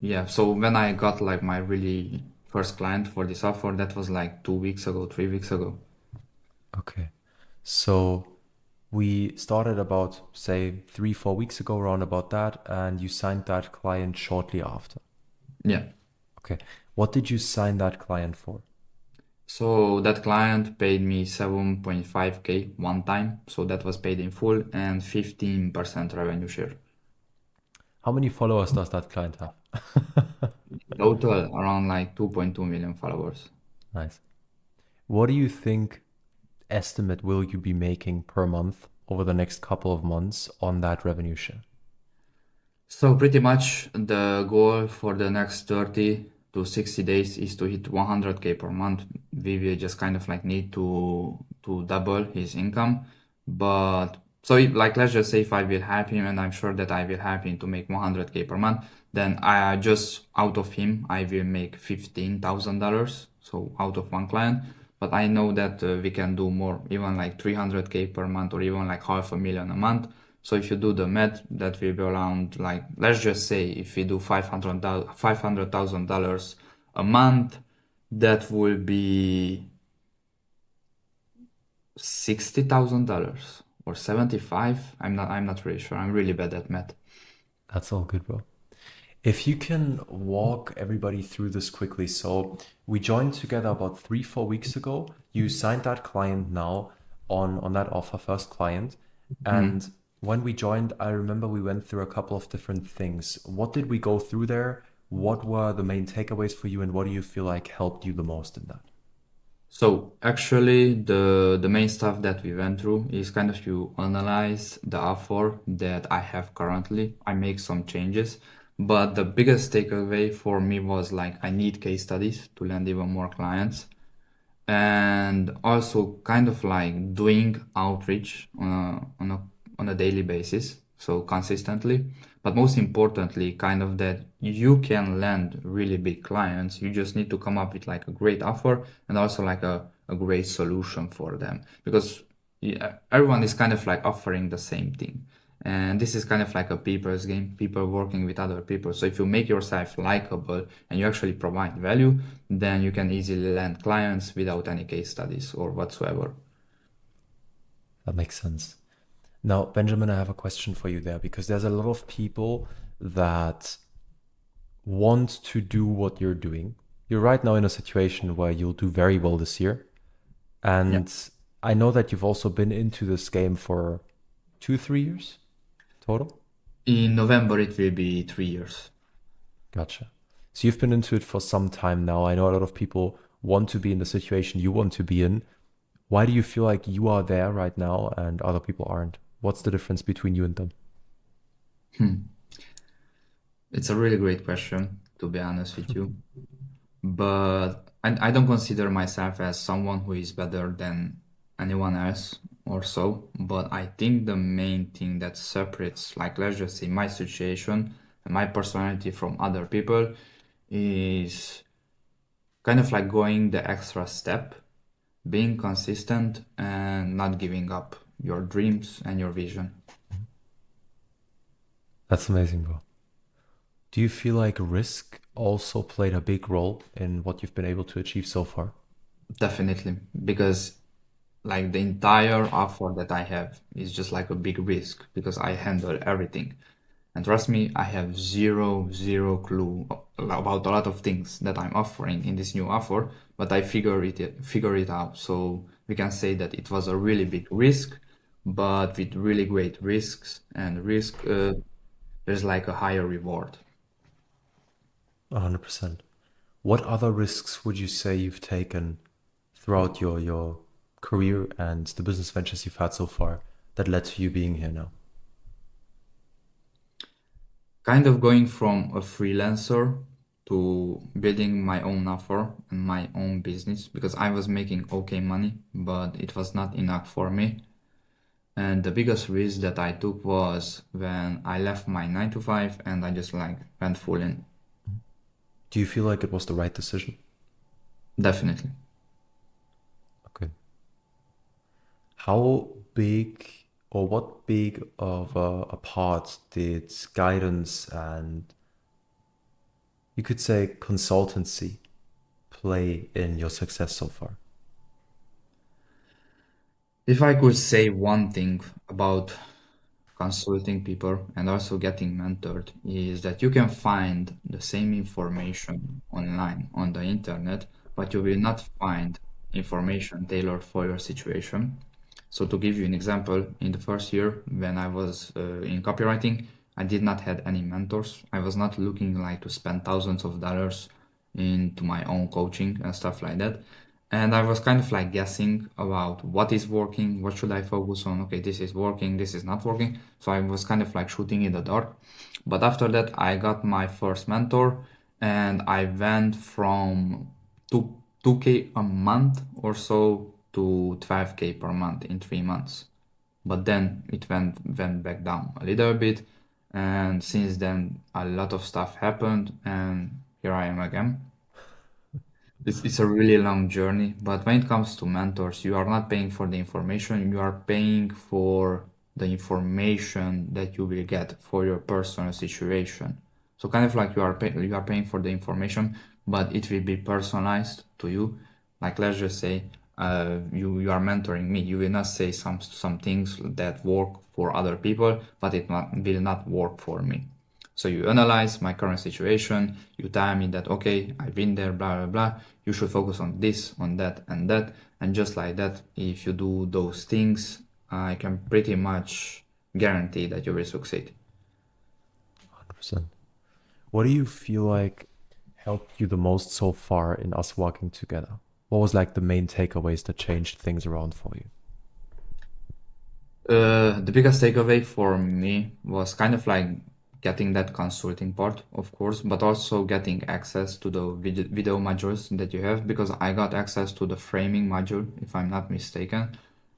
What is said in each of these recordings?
Yeah, so when I got like my really first client for this offer, that was like 2 weeks ago, 3 weeks ago. Okay. So we started about, say, 3, 4 weeks ago, around about that, and you signed that client shortly after. Yeah. Okay. What did you sign that client for? So that client paid me 7.5K one time. So that was paid in full and 15% revenue share. How many followers does that client have? Total around like 2.2 million followers. Nice. What do you think estimate will you be making per month over the next couple of months on that revenue share? So pretty much the goal for the next 30 to 60 days is to hit 100K per month. We will just kind of like need to double his income. But so if, like let's just say if I will help him and I'm sure that I will help him to make 100K per month, then I just out of him I will make $15,000. So out of one client. But I know that we can do more, even like 300K per month or even like half a million a month. So if you do the math, that will be around like, let's just say if we do $500,000 a month, that will be $60,000 or 75. I'm not really sure. I'm really bad at math. That's all good, bro. If you can walk everybody through this quickly. So we joined together about 3, 4 weeks ago. You signed that client now on that offer, first client. Hmm. And when we joined, I remember we went through a couple of different things. What did we go through there? What were the main takeaways for you, and what do you feel like helped you the most in that? So actually, the main stuff that we went through is kind of you analyze the offer that I have currently. I make some changes, but the biggest takeaway for me was like I need case studies to land even more clients, and also kind of like doing outreach on a daily basis, so consistently. But most importantly, kind of that you can land really big clients. You just need to come up with like a great offer and also like a great solution for them, because yeah, everyone is kind of like offering the same thing. And this is kind of like a people's game, people working with other people. So if you make yourself likable and you actually provide value, then you can easily land clients without any case studies or whatsoever. That makes sense. Now, Benjamin, I have a question for you there because there's a lot of people that want to do what you're doing. You're right now in a situation where you'll do very well this year. Yeah. And I know that you've also been into this game for 2, 3 years total. In November, it will be 3 years. Gotcha. So you've been into it for some time now. I know a lot of people want to be in the situation you want to be in. Why do you feel like you are there right now and other people aren't? What's the difference between you and them? Hmm. It's a really great question, to be honest with you. But I don't consider myself as someone who is better than anyone else or so. But I think the main thing that separates, like, let's just say, my situation and my personality from other people is kind of like going the extra step, being consistent, and not giving up your dreams and your vision. That's amazing, bro. Do you feel like risk also played a big role in what you've been able to achieve so far? Definitely, because like the entire offer that I have is just like a big risk because I handle everything. And trust me, I have zero clue about a lot of things that I'm offering in this new offer, but I figure it out. So we can say that it was a really big risk, but with really great risks and risk, there's like a higher reward. 100%. What other risks would you say you've taken throughout your career and the business ventures you've had so far that led to you being here now? Kind of going from a freelancer to building my own offer and my own business because I was making okay money, but it was not enough for me. And the biggest risk that I took was when I left my 9 to 5 and I just like went full in. Do you feel like it was the right decision? Definitely. Okay. How big or what big of a part did guidance and you could say consultancy play in your success so far? If I could say one thing about consulting people and also getting mentored is that you can find the same information online on the internet, but you will not find information tailored for your situation. So to give you an example, in the first year when I was in copywriting, I did not had any mentors. I was not looking like to spend thousands of dollars into my own coaching and stuff like that. And I was kind of like guessing about what is working, what should I focus on? Okay, this is working, this is not working. So I was kind of like shooting in the dark. But after that, I got my first mentor and I went from 2K a month or so to 12K per month in 3 months. But then it went back down a little bit. And since then, a lot of stuff happened and here I am again. It's a really long journey, but when it comes to mentors, you are not paying for the information, you are paying for the information that you will get for your personal situation. So kind of like you are paying for the information, but it will be personalized to you. Like let's just say you are mentoring me. You will not say some things that work for other people, but will not work for me. So you analyze my current situation, you tell me that, okay, I've been there, blah, blah, blah. You should focus on this, on that, and that. And just like that, if you do those things, I can pretty much guarantee that you will succeed. 100%. What do you feel like helped you the most so far in us working together? What was like the main takeaways that changed things around for you? The biggest takeaway for me was kind of like getting that consulting part, of course, but also getting access to the video modules that you have because I got access to the framing module, if I'm not mistaken.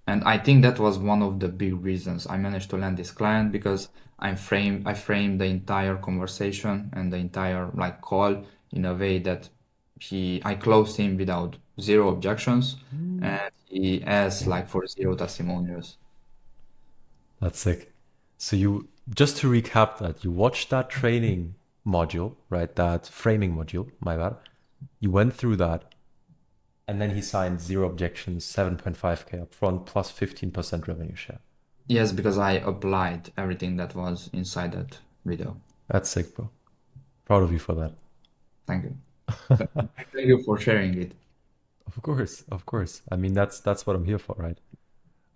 And I think that was one of the big reasons I managed to land this client because I framed the entire conversation and the entire like call in a way that I closed him without zero objections and he asked like for zero testimonials. That's sick. So you just to recap that, you watched that training module, right? That framing module, my bad. You went through that, and then he signed zero objections, 7.5K upfront plus 15% revenue share. Yes, because I applied everything that was inside that video. That's sick, bro. Proud of you for that. Thank you. Thank you for sharing it. Of course, of course. I mean, that's what I'm here for, right?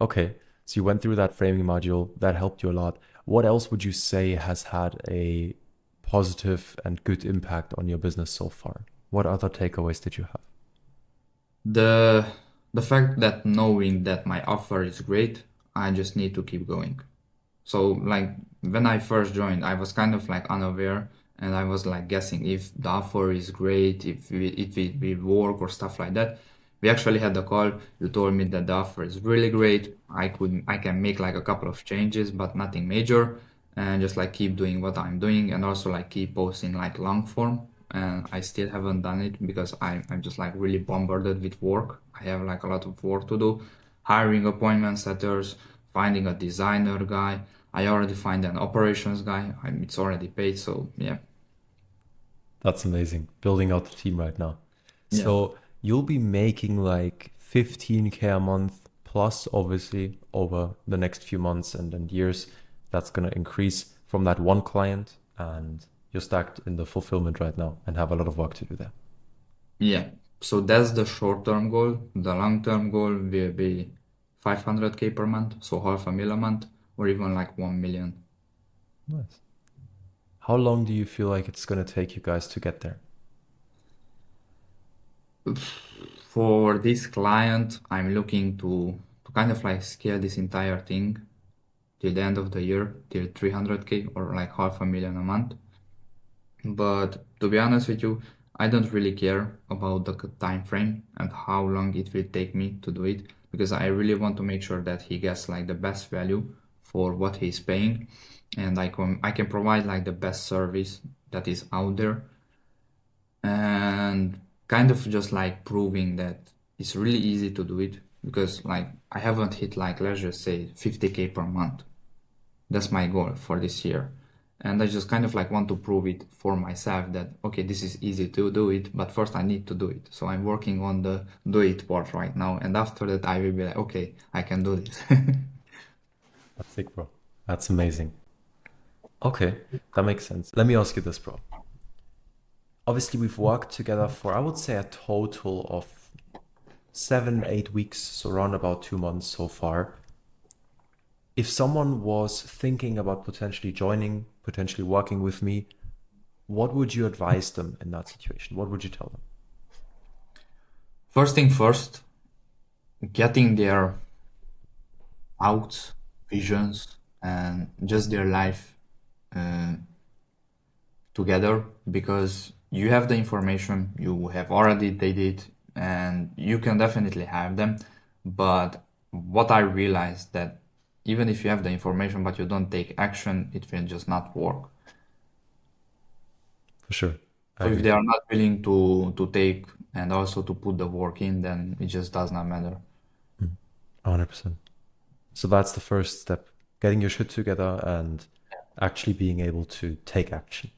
Okay. So you went through that framing module, that helped you a lot. What else would you say has had a positive and good impact on your business so far? What other takeaways did you have? The the fact that knowing that my offer is great, I just need to keep going. So like when I first joined, I was kind of like unaware and I was like guessing if the offer is great, if it will work or stuff like that. We actually had a call. You told me that the offer is really great. I can make like a couple of changes, but nothing major, and just like keep doing what I'm doing, and also like keep posting like long form. And I still haven't done it because I'm just like really bombarded with work. I have like a lot of work to do, hiring appointment setters, finding a designer guy. I already find an operations guy. It's already paid, so yeah. That's amazing. Building out the team right now. Yeah. So you'll be making like 15K a month plus, obviously, over the next few months and years. That's going to increase from that one client, and you're stacked in the fulfillment right now and have a lot of work to do there. Yeah. So that's the short-term goal. The long-term goal will be 500K per month, so half a mil a month, or even like 1 million. Nice. How long do you feel like it's going to take you guys to get there? For this client, I'm looking to kind of like scale this entire thing till the end of the year, till 300K or like half a million a month. But to be honest with you, I don't really care about the time frame and how long it will take me to do it because I really want to make sure that he gets like the best value for what he's paying and I can provide like the best service that is out there and kind of just like proving that it's really easy to do it because like I haven't hit like let's just say 50K per month. That's my goal for this year. And I just kind of like want to prove it for myself that, okay, this is easy to do it, but first I need to do it. So I'm working on the do it part right now. And after that, I will be like, okay, I can do this. That's sick, bro. That's amazing. Okay, that makes sense. Let me ask you this, bro. Obviously, we've worked together for, I would say, a total of 7, 8 weeks, so around about 2 months so far. If someone was thinking about potentially joining, potentially working with me, what would you advise them in that situation? What would you tell them? First thing first, getting their thoughts, visions, and just their life uh, together, because you have the information, you have already did it, and you can definitely have them. But what I realized that even if you have the information but you don't take action, it will just not work. For sure. I So if agree. they are not willing to take and also to put the work in, then it just does not matter. 100%. So that's the first step, getting your shit together and actually being able to take action.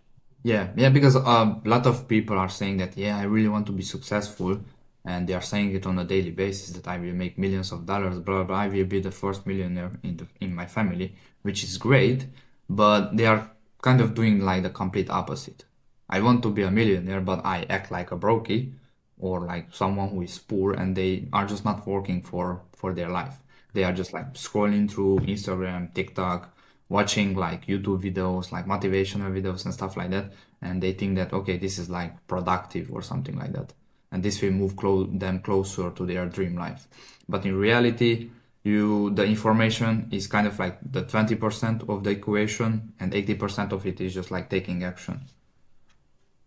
Yeah, because a lot of people are saying that, yeah, I really want to be successful, and they are saying it on a daily basis that I will make millions of dollars, blah blah blah. I will be the first millionaire in my family, which is great, but they are kind of doing like the complete opposite. I want to be a millionaire, but I act like a brokey or like someone who is poor, and they are just not working for their life. They are just like scrolling through Instagram, TikTok, watching like YouTube videos, like motivational videos and stuff like that, and they think that okay, this is like productive or something like that, and this will move them closer to their dream life. But in reality, the information is kind of like the 20% of the equation, and 80% of it is just like taking action.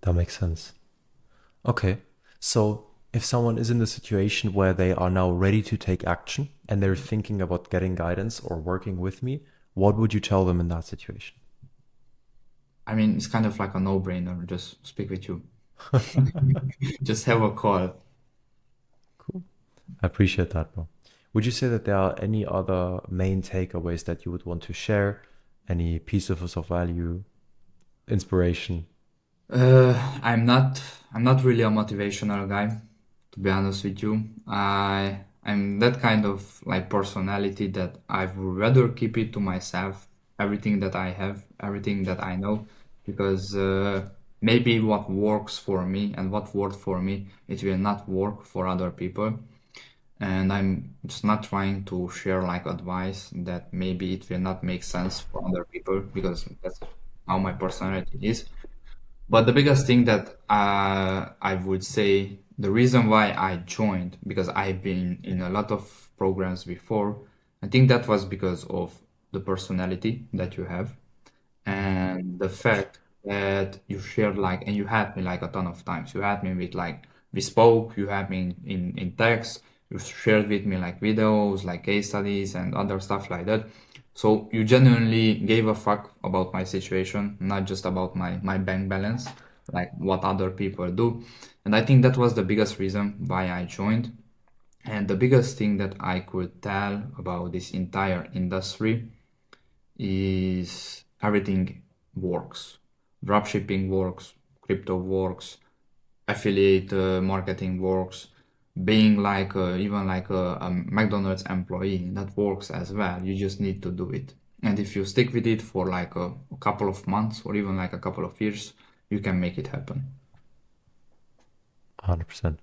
That makes sense. Okay. So if someone is in the situation where they are now ready to take action and they're thinking about getting guidance or working with me, what would you tell them in that situation? I mean, it's kind of like a no-brainer. Just speak with you. Just have a call. Cool. I appreciate that, bro. Would you say that there are any other main takeaways that you would want to share? Any pieces of value, inspiration? I'm not really a motivational guy, to be honest with you. I'm that kind of like personality that I would rather keep it to myself, everything that I have, everything that I know, because maybe what works for me and what worked for me, it will not work for other people. And I'm just not trying to share like advice that maybe it will not make sense for other people, because that's how my personality is. But the biggest thing that I would say, the reason why I joined, because I've been in a lot of programs before, I think that was because of the personality that you have and the fact that you shared like, and you had me like a ton of times. You had me with like, we spoke, you had me in text, you shared with me like videos, like case studies and other stuff like that. So you genuinely gave a fuck about my situation, not just about my bank balance, like what other people do. And I think that was the biggest reason why I joined. And the biggest thing that I could tell about this entire industry is everything works. Dropshipping works, crypto works, affiliate marketing works, being like even like a McDonald's employee, that works as well. You just need to do it. And if you stick with it for like a couple of months or even like a couple of years, you can make it happen. 100%.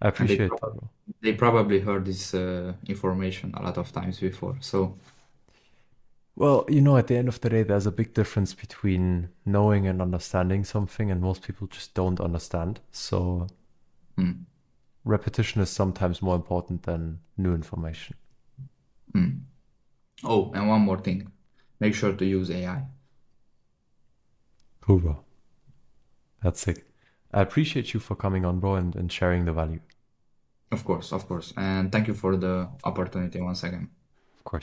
I And they appreciate that, probably, bro. they probably heard this information a lot of times before. So, Well, at the end of the day, there's a big difference between knowing and understanding something, and most people just don't understand. So mm, repetition is sometimes more important than new information. mm. Oh, and one more thing, make sure to use AI. Cool, bro. That's sick. I appreciate you for coming on, bro, and sharing the value. Of course, and thank you for the opportunity once again. Of course.